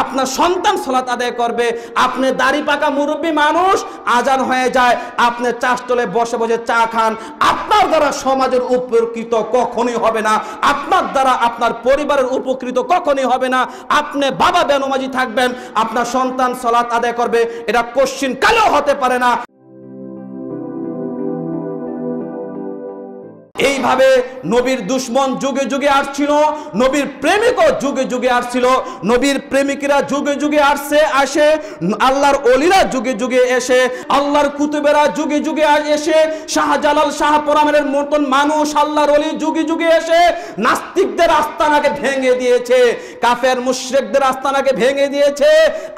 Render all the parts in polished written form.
আপনার সন্তান সালাত আদায় করবে। আপনি দাড়ি পাকা মুরব্বী মানুষ, আজান হয়ে যায়, আপনি চাষতলে বসে বসে চা খান, আপনার দ্বারা সমাজের উপকৃত কখনোই হবে না, আপনার দ্বারা আপনার পরিবারের উপকৃত কখনোই হবে না। আপনি বাবা বেনমাজি থাকবেন, আপনার সন্তান সালাত আদায় করবে, এটা কোশ্চিন কালেও হতে পারে না। এইভাবে নবীর দুশ্মন যুগে যুগে আসছিল, নবীর প্রেমিকও যুগে যুগে আসছিল, নবীর প্রেমিকরা যুগে যুগে আসে, আল্লাহর ওলিরা যুগে যুগে এসে, আল্লাহর কুতুবেরা যুগে যুগে এসে, শাহজালাল শাহপরানের মতন মানুষ আল্লাহর ওলি যুগে যুগে এসে নাস্তিকদের আস্তানাকে ভেঙে দিয়েছে, কাফের মুশরিকদের আস্তানাকে ভেঙে দিয়েছে।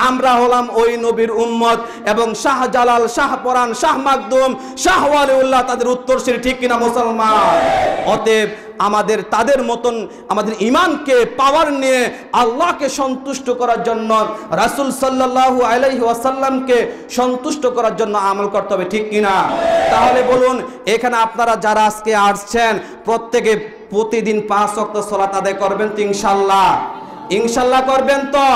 আমরা হলাম ওই নবীর উম্মত এবং শাহজালাল শাহপরান শাহ মাকদুম শাহ ওয়ালিউল্লাহ তাদের উত্তরসূরি, ঠিক কিনা মুসলমান? অতএব আমাদের তাদের মতন আমাদের ঈমানকে পাওয়ার নিয়ে আল্লাহকে সন্তুষ্ট করার জন্য, রাসূল সাল্লাল্লাহু আলাইহি ওয়াসাল্লামকে সন্তুষ্ট করার জন্য আমল করতে হবে, ঠিক কিনা? তাহলে বলুন, এখানে আপনারা যারা আজকে আসছেন প্রত্যেকে প্রতিদিন 5 ওয়াক্ত সালাত আদায় করবেন তো ইনশাআল্লাহ? ইনশাআল্লাহ করবেন তো?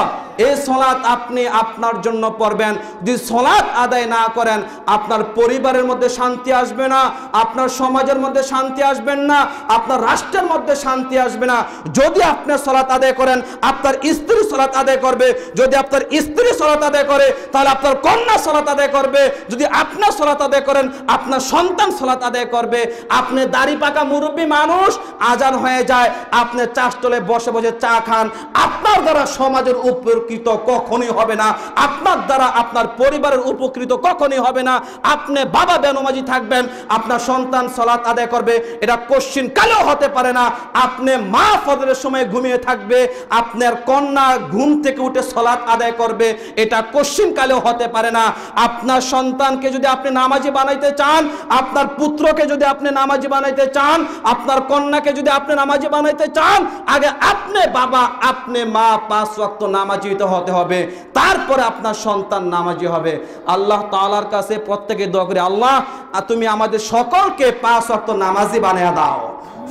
এই সালাত আপনি আপনার জন্য পড়বেন। যদি সালাত আদায় না করেন, আপনার পরিবারের মধ্যে শান্তি আসবে না, আপনার সমাজের মধ্যে শান্তি আসবেন না, আপনার রাষ্ট্রের মধ্যে শান্তি আসবে না। যদি আপনি সালাত আদায় করেন, আপনার স্ত্রী সালাত আদায় করবে, যদি আপনার স্ত্রী সালাত আদায় করে তাহলে আপনার কন্যা সালাত আদায় করবে, যদি আপনি সালাত আদায় করেন আপনার সন্তান সালাত আদায় করবে। আপনি দাড়ি পাকা মুরব্বী মানুষ, আজান হয়ে যায়, আপনি চাষতলে বসে বসে চা খান, আপনার দ্বারা সমাজের উপকৃত কখনোই হবে না, আপনার দ্বারা আপনার পরিবারের উপকৃত কখনোই হবে না। আপনি বাবা বেনমাজি থাকবেন, আপনার সন্তান সালাত আদায় করবে, এটা কোশ্চিন কালেও হতে পারে না। আপনি মা ফজরের সময় ঘুমিয়ে থাকবে, আপনার কন্যা ঘুম থেকে উঠে সালাত আদায় করবে, এটা কোশ্চিন কালেও হতে পারে না। আপনার সন্তানকে যদি আপনি নামাজি বানাইতে চান, আপনার পুত্রকে যদি আপনি নামাজি বানাইতে চান, আপনার কন্যাকে যদি আপনি নামাজি বানাইতে চান, আগে আপনি বাবা আপনি মা 5 ওয়াক্ত নামাজি হতে হবে, তারপরে আপনার সন্তান নামাজি হবে। আল্লাহ তাআলার কাছে প্রত্যেকে দোয়া করি, আল্লাহ তুমি আমাদের সকলকে 5 ওয়াক্ত নামাজি বানিয়ে দাও,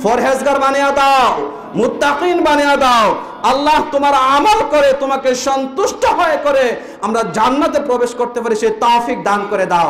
ফরহেজগার বানিয়ে দাও, মুত্তাকিন বানিয়ে দাও। আল্লাহ তোমার আমল করে তোমাকে সন্তুষ্ট হয়ে করে আমরা জান্নাতে প্রবেশ করতে পারি, সেই তৌফিক দান করে দাও।